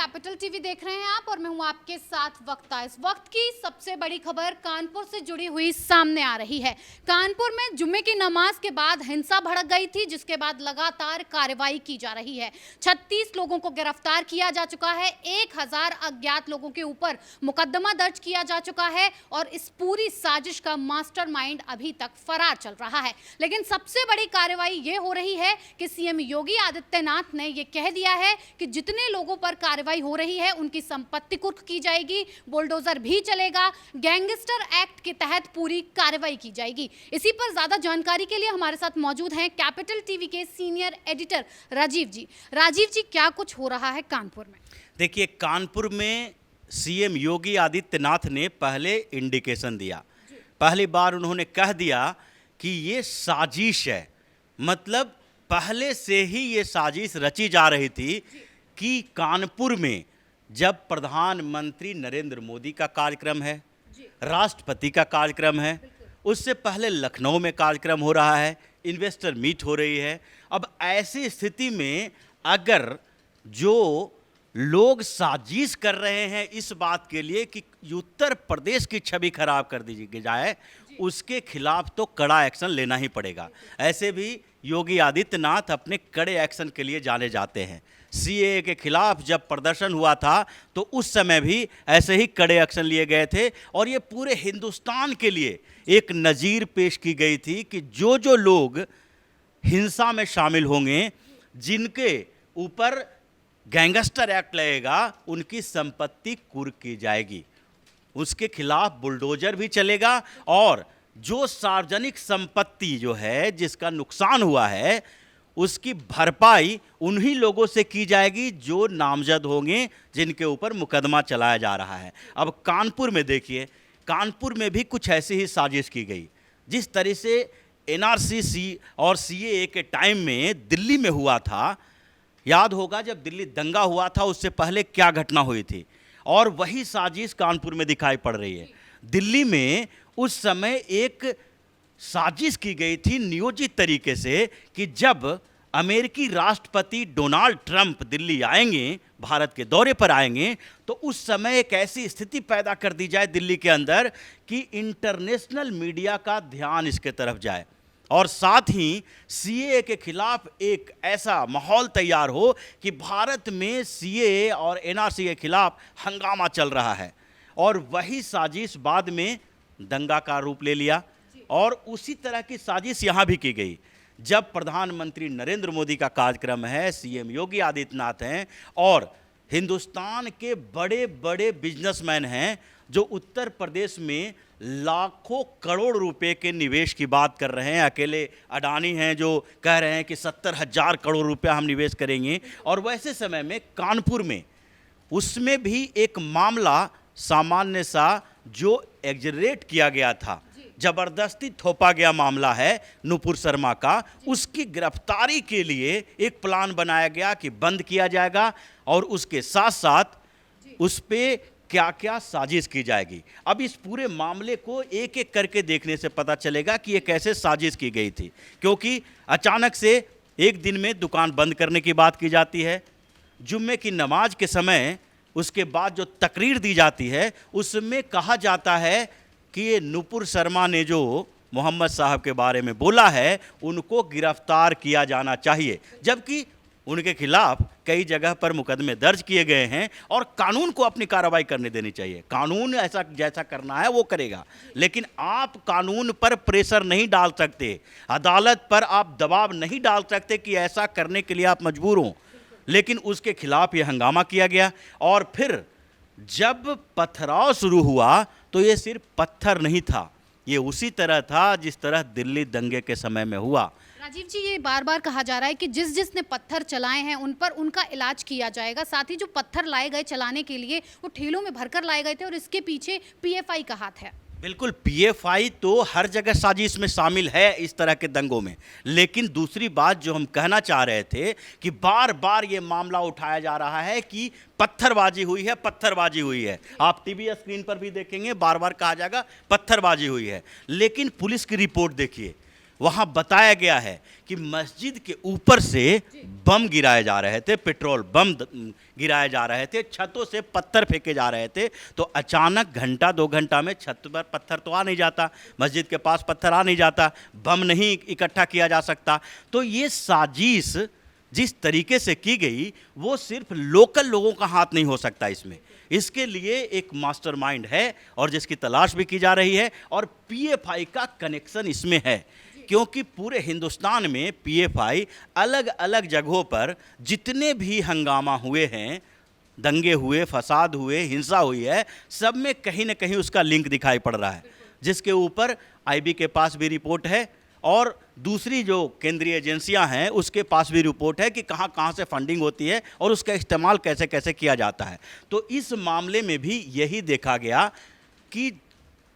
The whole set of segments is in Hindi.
कैपिटल टीवी देख रहे हैं आप और मैं हूं आपके साथ वक्ता। इस वक्त की सबसे बड़ी खबर कानपुर से जुड़ी हुई सामने आ रही है। कानपुर में जुम्मे की नमाज के बाद हिंसा भड़क गई थी, जिसके बाद लगातार कार्रवाई की जा रही है। 36 लोगों को गिरफ्तार किया जा चुका है। 1000 अज्ञात लोगों के ऊपर मुकदमा दर्ज किया जा चुका है और इस पूरी साजिश का मास्टरमाइंड अभी तक फरार चल रहा है। लेकिन सबसे बड़ी कार्रवाई ये हो रही है कि सीएम योगी आदित्यनाथ ने यह कह दिया है कि जितने लोगों पर कार्रवाई हो रही है उनकी संपत्ति कुर्क की जाएगी, बुलडोजर भी चलेगा, गैंगस्टर एक्ट के तहत पूरी कार्रवाई की जाएगी। इसी पर ज्यादा जानकारी के लिए हमारे साथ मौजूद हैं कैपिटल टीवी के सीनियर एडिटर राजीव जी। राजीव जी, क्या कुछ हो रहा है कानपुर में? देखिए, कानपुर में सीएम योगी आदित्यनाथ ने पहले इंडिकेशन दिया। पहली बार उन्होंने कह दिया कि ये साजिश है। मतलब पहले से ही ये साजिश रची जा रही थी कि कानपुर में जब प्रधानमंत्री नरेंद्र मोदी का कार्यक्रम है, राष्ट्रपति का कार्यक्रम है, उससे पहले लखनऊ में कार्यक्रम हो रहा है, इन्वेस्टर मीट हो रही है। अब ऐसी स्थिति में अगर जो लोग साजिश कर रहे हैं इस बात के लिए कि उत्तर प्रदेश की छवि खराब कर दी जाए, उसके खिलाफ तो कड़ा एक्शन लेना ही पड़ेगा। ऐसे भी योगी आदित्यनाथ अपने कड़े एक्शन के लिए जाने जाते हैं। सीएए के खिलाफ जब प्रदर्शन हुआ था तो उस समय भी ऐसे ही कड़े एक्शन लिए गए थे और ये पूरे हिंदुस्तान के लिए एक नज़ीर पेश की गई थी कि जो जो लोग हिंसा में शामिल होंगे, जिनके ऊपर गैंगस्टर एक्ट लगेगा, उनकी संपत्ति कुर्क की जाएगी, उसके खिलाफ बुलडोजर भी चलेगा और जो सार्वजनिक संपत्ति जो है जिसका नुकसान हुआ है उसकी भरपाई उन्हीं लोगों से की जाएगी जो नामजद होंगे, जिनके ऊपर मुकदमा चलाया जा रहा है। अब कानपुर में देखिए, कानपुर में भी कुछ ऐसी ही साजिश की गई। जिस तरह से एनआरसी और सीएए के टाइम में दिल्ली में हुआ था, याद होगा जब दिल्ली दंगा हुआ था उससे पहले क्या घटना हुई थी, और वही साजिश कानपुर में दिखाई पड़ रही है। दिल्ली में उस समय एक साजिश की गई थी नियोजित तरीके से कि जब अमेरिकी राष्ट्रपति डोनाल्ड ट्रंप दिल्ली आएंगे, भारत के दौरे पर आएंगे, तो उस समय एक ऐसी स्थिति पैदा कर दी जाए दिल्ली के अंदर कि इंटरनेशनल मीडिया का ध्यान इसके तरफ जाए और साथ ही सीएए के खिलाफ एक ऐसा माहौल तैयार हो कि भारत में सीएए और एनआरसी के खिलाफ हंगामा चल रहा है। और वही साजिश बाद में दंगा का रूप ले लिया और उसी तरह की साजिश यहाँ भी की गई। जब प्रधानमंत्री नरेंद्र मोदी का कार्यक्रम है, सीएम योगी आदित्यनाथ हैं और हिंदुस्तान के बड़े बड़े बिजनेसमैन हैं जो उत्तर प्रदेश में लाखों करोड़ रुपए के निवेश की बात कर रहे हैं। अकेले अडानी हैं जो कह रहे हैं कि 70,000 करोड़ रुपया हम निवेश करेंगे। और वैसे समय में कानपुर में उसमें भी एक मामला सामान्य सा जो एग्जरेट किया गया था, जबरदस्ती थोपा गया मामला है नुपुर शर्मा का, उसकी गिरफ्तारी के लिए एक प्लान बनाया गया कि बंद किया जाएगा और उसके साथ साथ उस पे क्या क्या साजिश की जाएगी। अब इस पूरे मामले को एक एक करके देखने से पता चलेगा कि ये कैसे साजिश की गई थी, क्योंकि अचानक से एक दिन में दुकान बंद करने की बात की जाती है। जुम्मे की नमाज के समय उसके बाद जो तकरीर दी जाती है उसमें कहा जाता है कि ये नुपुर शर्मा ने जो मोहम्मद साहब के बारे में बोला है उनको गिरफ्तार किया जाना चाहिए, जबकि उनके खिलाफ कई जगह पर मुकदमे दर्ज किए गए हैं और कानून को अपनी कार्रवाई करने देनी चाहिए। कानून ऐसा जैसा करना है वो करेगा, लेकिन आप कानून पर प्रेशर नहीं डाल सकते, अदालत पर आप दबाव नहीं डाल सकते कि ऐसा करने के लिए आप मजबूर हों। लेकिन उसके खिलाफ ये हंगामा किया गया और फिर जब पथराव शुरू हुआ तो ये सिर्फ पत्थर नहीं था, ये उसी तरह था जिस तरह दिल्ली दंगे के समय में हुआ। राजीव जी, ये बार बार कहा जा रहा है कि जिसने पत्थर चलाए हैं उन पर उनका इलाज किया जाएगा। साथ ही जो पत्थर लाए गए चलाने के लिए वो ठेलों में भरकर लाए गए थे और इसके पीछे पीएफआई का हाथ है। बिल्कुल, पीएफआई तो हर जगह साजिश में शामिल है इस तरह के दंगों में। लेकिन दूसरी बात जो हम कहना चाह रहे थे कि बार बार ये मामला उठाया जा रहा है कि पत्थरबाजी हुई है, पत्थरबाजी हुई है। आप टीवी स्क्रीन पर भी देखेंगे बार बार कहा जाएगा पत्थरबाजी हुई है, लेकिन पुलिस की रिपोर्ट देखिए, वहाँ बताया गया है कि मस्जिद के ऊपर से बम गिराए जा रहे थे, पेट्रोल बम गिराए जा रहे थे, छतों से पत्थर फेंके जा रहे थे। तो अचानक घंटा 2 घंटा में छत पर पत्थर तो आ नहीं जाता, मस्जिद के पास पत्थर आ नहीं जाता, बम नहीं इकट्ठा किया जा सकता। तो ये साजिश जिस तरीके से की गई वो सिर्फ लोकल लोगों का हाथ नहीं हो सकता इसमें, इसके लिए एक मास्टरमाइंड है और जिसकी तलाश भी की जा रही है। और पीएफआई का कनेक्शन इसमें है, क्योंकि पूरे हिंदुस्तान में पीएफआई अलग अलग जगहों पर जितने भी हंगामा हुए हैं, दंगे हुए, फसाद हुए, हिंसा हुई है, सब में कहीं ना कहीं उसका लिंक दिखाई पड़ रहा है, जिसके ऊपर आईबी के पास भी रिपोर्ट है और दूसरी जो केंद्रीय एजेंसियां हैं उसके पास भी रिपोर्ट है कि कहां कहां से फंडिंग होती है और उसका इस्तेमाल कैसे कैसे किया जाता है। तो इस मामले में भी यही देखा गया कि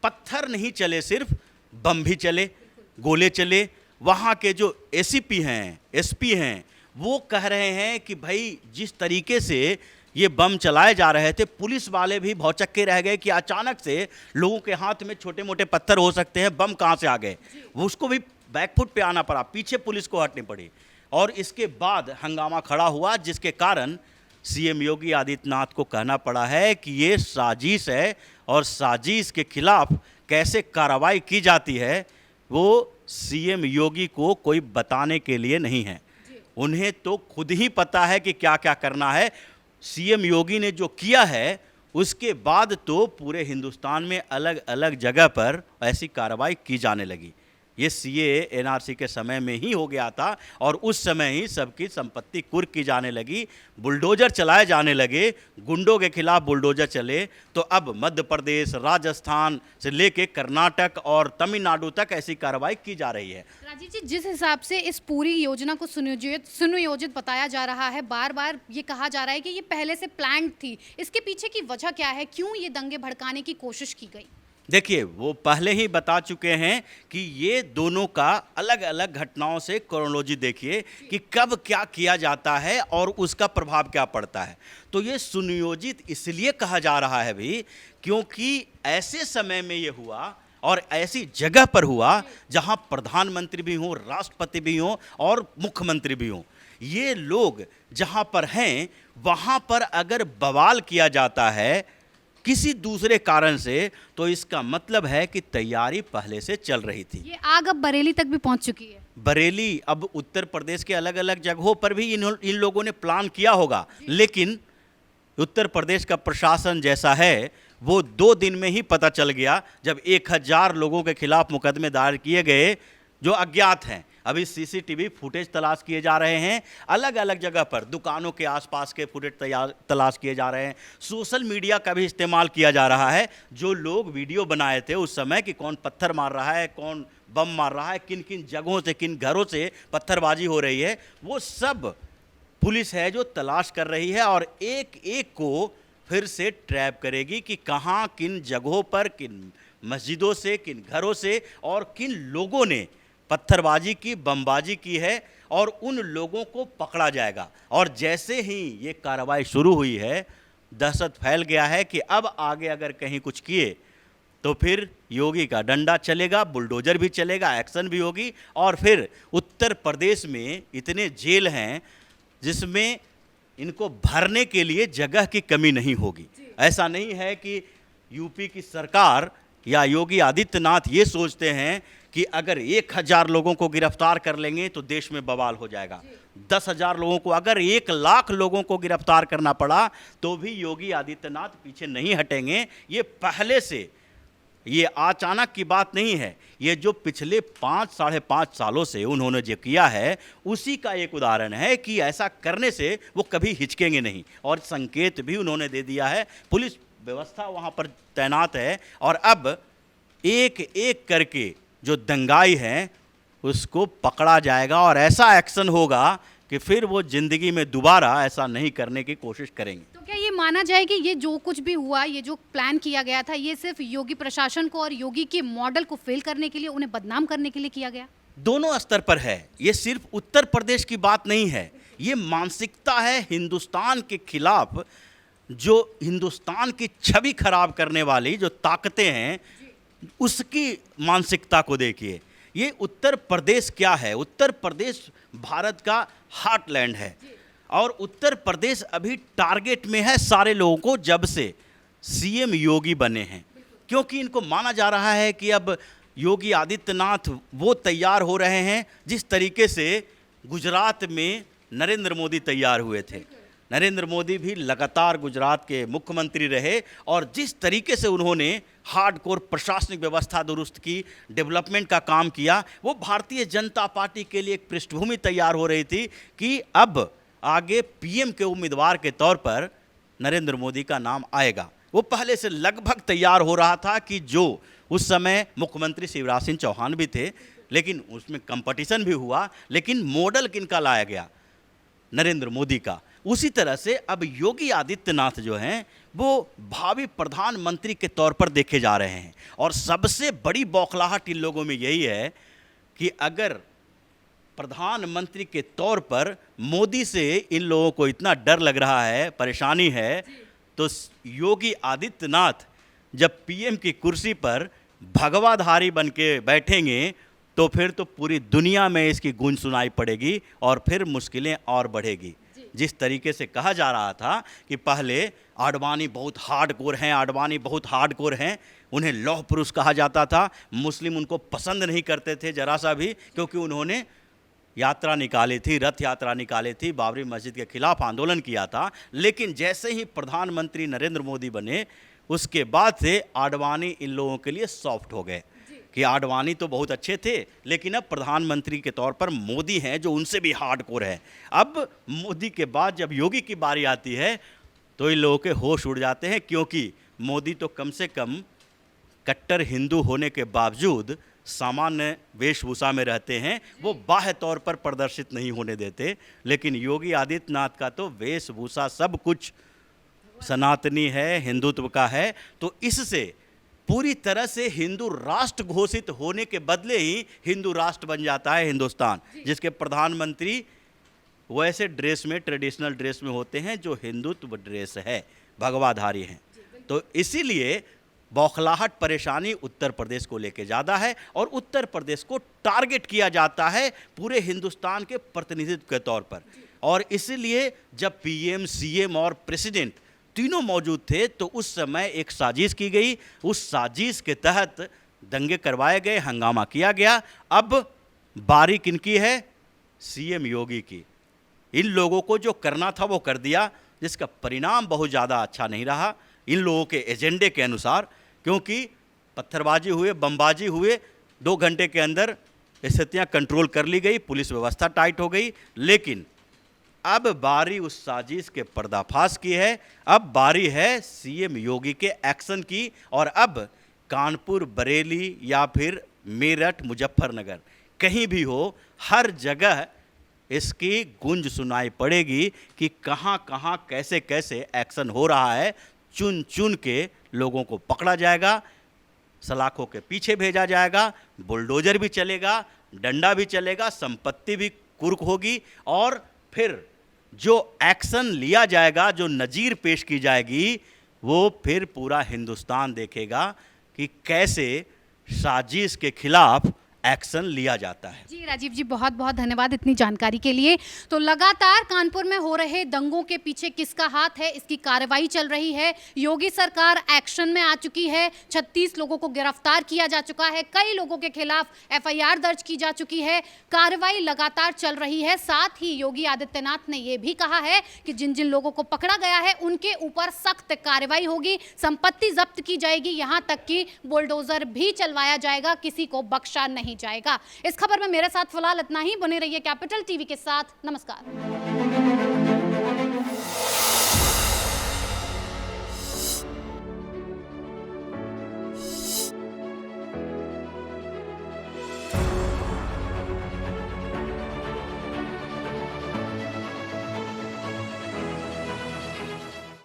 पत्थर नहीं चले, सिर्फ बम भी चले, गोले चले। वहाँ के जो एसीपी हैं, एसपी हैं, वो कह रहे हैं कि भाई जिस तरीके से ये बम चलाए जा रहे थे, पुलिस वाले भी भौचक्के रह गए कि अचानक से लोगों के हाथ में छोटे मोटे पत्थर हो सकते हैं, बम कहाँ से आ गए। वो उसको भी बैकफुट पे आना पड़ा, पीछे पुलिस को हटनी पड़ी और इसके बाद हंगामा खड़ा हुआ, जिसके कारण सीएम योगी आदित्यनाथ को कहना पड़ा है कि ये साजिश है और साजिश के खिलाफ कैसे कार्रवाई की जाती है वो सीएम योगी को कोई बताने के लिए नहीं है। उन्हें तो खुद ही पता है कि क्या क्या करना है। सीएम योगी ने जो किया है उसके बाद तो पूरे हिंदुस्तान में अलग अलग जगह पर ऐसी कार्रवाई की जाने लगी। ये सीए एनआरसी के समय में ही हो गया था और उस समय ही सबकी संपत्ति कुर्क की जाने लगी, बुलडोजर चलाए जाने लगे, गुंडों के खिलाफ बुलडोजर चले। तो अब मध्य प्रदेश, राजस्थान से लेके कर्नाटक और तमिलनाडु तक ऐसी कार्रवाई की जा रही है। राजीव जी, जिस हिसाब से इस पूरी योजना को सुनियोजित बताया जा रहा है, बार बार ये कहा जा रहा है कि ये पहले से प्लान थी, इसके पीछे की वजह क्या है, क्यों ये दंगे भड़काने की कोशिश की गई? देखिए, वो पहले ही बता चुके हैं कि ये दोनों का अलग अलग घटनाओं से क्रोनोलॉजी देखिए कि कब क्या किया जाता है और उसका प्रभाव क्या पड़ता है। तो ये सुनियोजित इसलिए कहा जा रहा है भी क्योंकि ऐसे समय में ये हुआ और ऐसी जगह पर हुआ जहां प्रधानमंत्री भी हों, राष्ट्रपति भी हों और मुख्यमंत्री भी हों। ये लोग जहां पर हैं वहां पर अगर बवाल किया जाता है किसी दूसरे कारण से, तो इसका मतलब है कि तैयारी पहले से चल रही थी। ये आग अब बरेली तक भी पहुंच चुकी है। बरेली, अब उत्तर प्रदेश के अलग अलग जगहों पर भी इन लोगों ने प्लान किया होगा, लेकिन उत्तर प्रदेश का प्रशासन जैसा है वो 2 दिन में ही पता चल गया जब 1000 लोगों के खिलाफ मुकदमे दायर किए गए जो अज्ञात हैं। अभी सीसीटीवी फुटेज तलाश किए जा रहे हैं, अलग अलग जगह पर दुकानों के आसपास के फुटेज तलाश किए जा रहे हैं, सोशल मीडिया का भी इस्तेमाल किया जा रहा है। जो लोग वीडियो बनाए थे उस समय कि कौन पत्थर मार रहा है, कौन बम मार रहा है, किन किन जगहों से, किन घरों से पत्थरबाजी हो रही है, वो सब पुलिस है जो तलाश कर रही है और एक एक को फिर से ट्रैप करेगी कि कहाँ, किन जगहों पर, किन मस्जिदों से, किन घरों से और किन लोगों ने पत्थरबाजी की, बमबाजी की है और उन लोगों को पकड़ा जाएगा। और जैसे ही ये कार्रवाई शुरू हुई है, दहशत फैल गया है कि अब आगे अगर कहीं कुछ किए तो फिर योगी का डंडा चलेगा, बुलडोजर भी चलेगा, एक्शन भी होगी। और फिर उत्तर प्रदेश में इतने जेल हैं जिसमें इनको भरने के लिए जगह की कमी नहीं होगी। ऐसा नहीं है कि यूपी की सरकार या योगी आदित्यनाथ ये सोचते हैं कि अगर 1000 लोगों को गिरफ्तार कर लेंगे तो देश में बवाल हो जाएगा। 10,000 लोगों को, अगर 1 लाख लोगों को गिरफ्तार करना पड़ा तो भी योगी आदित्यनाथ पीछे नहीं हटेंगे। ये पहले से, ये अचानक की बात नहीं है, ये जो पिछले 5 साढ़े 5 सालों से उन्होंने जो किया है उसी का एक उदाहरण है कि ऐसा करने से वो कभी हिचकेंगे नहीं। और संकेत भी उन्होंने दे दिया है, पुलिस व्यवस्था वहाँ पर तैनात है और अब एक एक करके जो दंगाई हैं उसको पकड़ा जाएगा और ऐसा एक्शन होगा कि फिर वो जिंदगी में दोबारा ऐसा नहीं करने की कोशिश करेंगे। तो क्या ये माना जाए कि ये जो कुछ भी हुआ, ये जो प्लान किया गया था, ये सिर्फ योगी प्रशासन को और योगी के मॉडल को फेल करने के लिए, उन्हें बदनाम करने के लिए किया गया? दोनों स्तर पर है। ये सिर्फ उत्तर प्रदेश की बात नहीं है, ये मानसिकता है हिंदुस्तान के खिलाफ। जो हिंदुस्तान की छवि खराब करने वाली जो ताकतें हैं उसकी मानसिकता को देखिए। ये उत्तर प्रदेश क्या है? उत्तर प्रदेश भारत का हार्टलैंड है और उत्तर प्रदेश अभी टारगेट में है सारे लोगों को जब से सीएम योगी बने हैं, क्योंकि इनको माना जा रहा है कि अब योगी आदित्यनाथ वो तैयार हो रहे हैं जिस तरीके से गुजरात में नरेंद्र मोदी तैयार हुए थे। नरेंद्र मोदी भी लगातार गुजरात के मुख्यमंत्री रहे और जिस तरीके से उन्होंने हार्डकोर प्रशासनिक व्यवस्था दुरुस्त की, डेवलपमेंट का काम किया, वो भारतीय जनता पार्टी के लिए एक पृष्ठभूमि तैयार हो रही थी कि अब आगे पीएम के उम्मीदवार के तौर पर नरेंद्र मोदी का नाम आएगा। वो पहले से लगभग तैयार हो रहा था कि जो उस समय मुख्यमंत्री शिवराज सिंह चौहान भी थे, लेकिन उसमें कंपटीशन भी हुआ, लेकिन मॉडल किनका लाया गया? नरेंद्र मोदी का। उसी तरह से अब योगी आदित्यनाथ जो हैं वो भावी प्रधानमंत्री के तौर पर देखे जा रहे हैं और सबसे बड़ी बौखलाहट इन लोगों में यही है कि अगर प्रधानमंत्री के तौर पर मोदी से इन लोगों को इतना डर लग रहा है, परेशानी है, तो योगी आदित्यनाथ जब पीएम की कुर्सी पर भगवाधारी बन के बैठेंगे तो फिर तो पूरी दुनिया में इसकी गूंज सुनाई पड़ेगी और फिर मुश्किलें और बढ़ेगी। जिस तरीके से कहा जा रहा था कि पहले आडवाणी बहुत हार्डकोर हैं, आडवाणी बहुत हार्डकोर हैं, उन्हें लौह पुरुष कहा जाता था, मुस्लिम उनको पसंद नहीं करते थे जरा सा भी, क्योंकि उन्होंने यात्रा निकाली थी, रथ यात्रा निकाली थी, बाबरी मस्जिद के खिलाफ आंदोलन किया था। लेकिन जैसे ही प्रधानमंत्री नरेंद्र मोदी बने उसके बाद से आडवाणी इन लोगों के लिए सॉफ्ट हो गए कि आडवाणी तो बहुत अच्छे थे, लेकिन अब प्रधानमंत्री के तौर पर मोदी हैं जो उनसे भी हार्डकोर है। अब मोदी के बाद जब योगी की बारी आती है तो इन लोगों के होश उड़ जाते हैं, क्योंकि मोदी तो कम से कम कट्टर हिंदू होने के बावजूद सामान्य वेशभूषा में रहते हैं, वो बाह्य तौर पर प्रदर्शित नहीं होने देते। लेकिन योगी आदित्यनाथ का तो वेशभूषा सब कुछ सनातनी है, हिंदुत्व का है, तो इससे पूरी तरह से हिंदू राष्ट्र घोषित होने के बदले ही हिंदू राष्ट्र बन जाता है हिंदुस्तान, जिसके प्रधानमंत्री वैसे ड्रेस में, ट्रेडिशनल ड्रेस में होते हैं जो हिंदुत्व ड्रेस है, भगवाधारी हैं। तो इसीलिए बौखलाहट, परेशानी उत्तर प्रदेश को लेके ज़्यादा है और उत्तर प्रदेश को टारगेट किया जाता है पूरे हिंदुस्तान के प्रतिनिधित्व के तौर पर। और इसीलिए जब पीएम, सीएम और प्रेसिडेंट तीनों मौजूद थे तो उस समय एक साजिश की गई, उस साजिश के तहत दंगे करवाए गए, हंगामा किया गया। अब बारी किनकी है? सीएम योगी की। इन लोगों को जो करना था वो कर दिया, जिसका परिणाम बहुत ज़्यादा अच्छा नहीं रहा इन लोगों के एजेंडे के अनुसार, क्योंकि पत्थरबाजी हुए, बमबाजी हुए, 2 घंटे के अंदर स्थितियाँ कंट्रोल कर ली गई, पुलिस व्यवस्था टाइट हो गई। लेकिन अब बारी उस साजिश के पर्दाफाश की है, अब बारी है सीएम योगी के एक्शन की। और अब कानपुर, बरेली या फिर मेरठ, मुजफ्फरनगर, कहीं भी हो, हर जगह इसकी गूंज सुनाई पड़ेगी कि कहाँ कहाँ कैसे कैसे एक्शन हो रहा है। चुन चुन के लोगों को पकड़ा जाएगा, सलाखों के पीछे भेजा जाएगा, बुलडोजर भी चलेगा, डंडा भी चलेगा, संपत्ति भी कुर्क होगी और फिर जो एक्शन लिया जाएगा, जो नज़ीर पेश की जाएगी, वो फिर पूरा हिंदुस्तान देखेगा कि कैसे साजिश के खिलाफ एक्शन लिया जाता है। जी राजीव जी, बहुत बहुत धन्यवाद इतनी जानकारी के लिए। तो लगातार कानपुर में हो रहे दंगों के पीछे किसका हाथ है, इसकी कार्रवाई चल रही है। योगी सरकार एक्शन में आ चुकी है, 36 लोगों को गिरफ्तार किया जा चुका है, कई लोगों के खिलाफ एफआईआर दर्ज की जा चुकी है, कार्रवाई लगातार चल रही है। साथ ही योगी आदित्यनाथ ने यह भी कहा है कि जिन जिन लोगों को पकड़ा गया है उनके ऊपर सख्त कार्रवाई होगी, संपत्ति जब्त की जाएगी, यहां तक कि बुलडोजर भी चलवाया जाएगा, किसी को बख्शा नहीं जाएगा। इस खबर में मेरे साथ फिलहाल इतना ही। बने रहिए कैपिटल टीवी के साथ। नमस्कार।